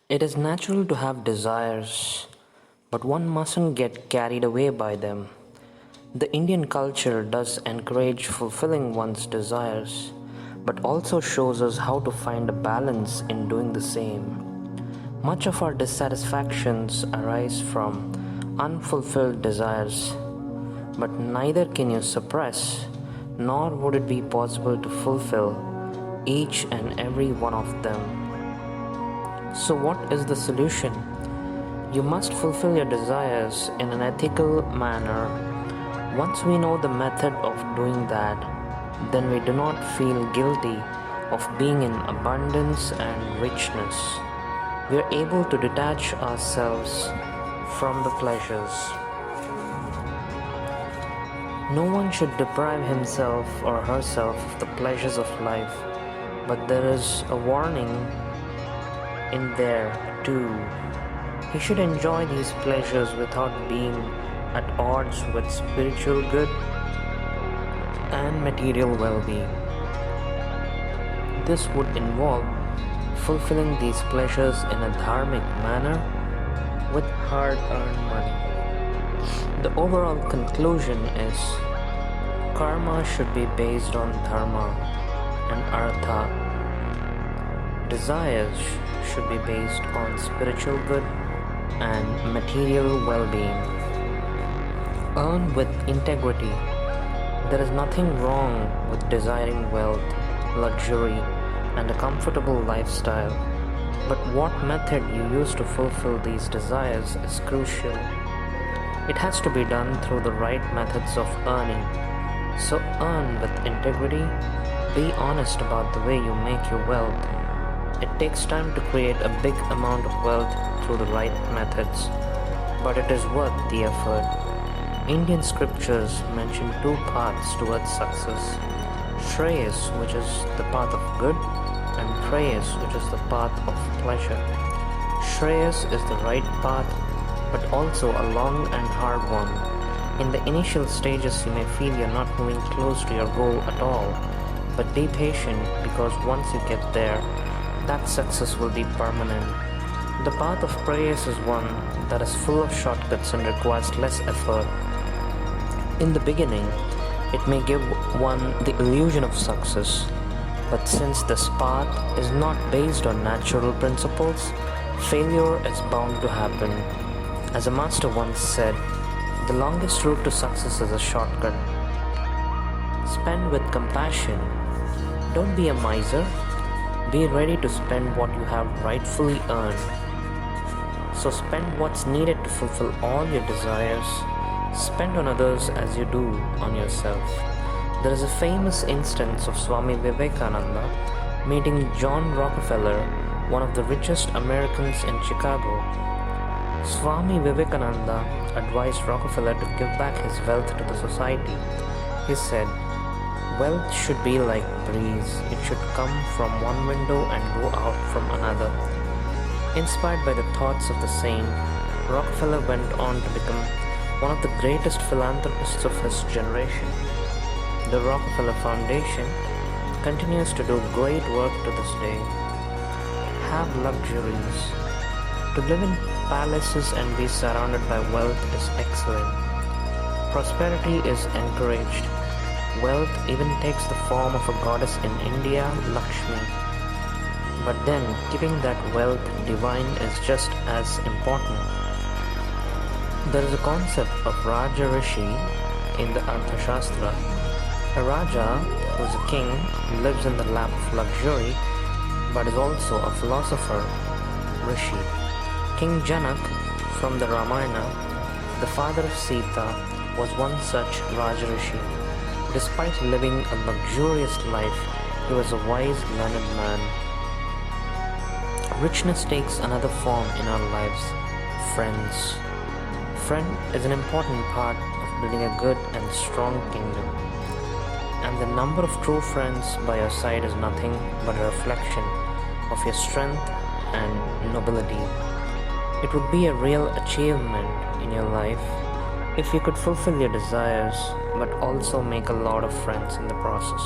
It is natural to have desires, but one mustn't get carried away by them. The Indian culture does encourage fulfilling one's desires, but also shows us how to find a balance in doing the same. Much of our dissatisfactions arise from unfulfilled desires, but neither can you suppress, nor would it be possible to fulfill each and every one of them. So, what is the solution? You must fulfill your desires in an ethical manner. Once we know the method of doing that, then we do not feel guilty of being in abundance and richness. We are able to detach ourselves from the pleasures. No one should deprive himself or herself of the pleasures of life, but there is a warning in there too. He should enjoy these pleasures without being at odds with spiritual good and material well-being. This would involve fulfilling these pleasures in a dharmic manner with hard-earned money. The overall conclusion is karma should be based on dharma and artha. Desires should be based on spiritual good and material well-being. Earn with integrity. There is nothing wrong with desiring wealth, luxury, and a comfortable lifestyle, but what method you use to fulfill these desires is crucial. It has to be done through the right methods of earning. So earn with integrity. Be honest about the way you make your wealth. It takes time to create a big amount of wealth through the right methods, but it is worth the effort. Indian scriptures mention two paths towards success: Shreyas, which is the path of good, and Preyas, which is the path of pleasure. Shreyas is the right path, but also a long and hard one. In the initial stages, you may feel you're not moving close to your goal at all, but be patient, because once you get there, that success will be permanent. The path of Preyas is one that is full of shortcuts and requires less effort. In the beginning, it may give one the illusion of success, but since this path is not based on natural principles, failure is bound to happen. As a master once said, the longest route to success is a shortcut. Spend with compassion. Don't be a miser. Be ready to spend what you have rightfully earned. So spend what's needed to fulfill all your desires. Spend on others as you do on yourself. There is a famous instance of Swami Vivekananda meeting John Rockefeller, one of the richest Americans in Chicago. Swami Vivekananda advised Rockefeller to give back his wealth to the society. He said, "Wealth should be like breeze. It should come from one window and go out from another." Inspired by the thoughts of the saint, Rockefeller went on to become one of the greatest philanthropists of his generation. The Rockefeller Foundation continues to do great work to this day. Have luxuries. To live in palaces and be surrounded by wealth is excellent. Prosperity is encouraged. Wealth even takes the form of a goddess in India, Lakshmi. But then, keeping that wealth divine is just as important. There is a concept of Raja Rishi in the Arthashastra. A Raja, who is a king, lives in the lap of luxury, but is also a philosopher, Rishi. King Janak from the Ramayana, the father of Sita, was one such Raja Rishi. Despite living a luxurious life, he was a wise, learned man. Richness takes another form in our lives: friends. Friend is an important part of building a good and strong kingdom. And the number of true friends by your side is nothing but a reflection of your strength and nobility. It would be a real achievement in your life if you could fulfill your desires, but also make a lot of friends in the process.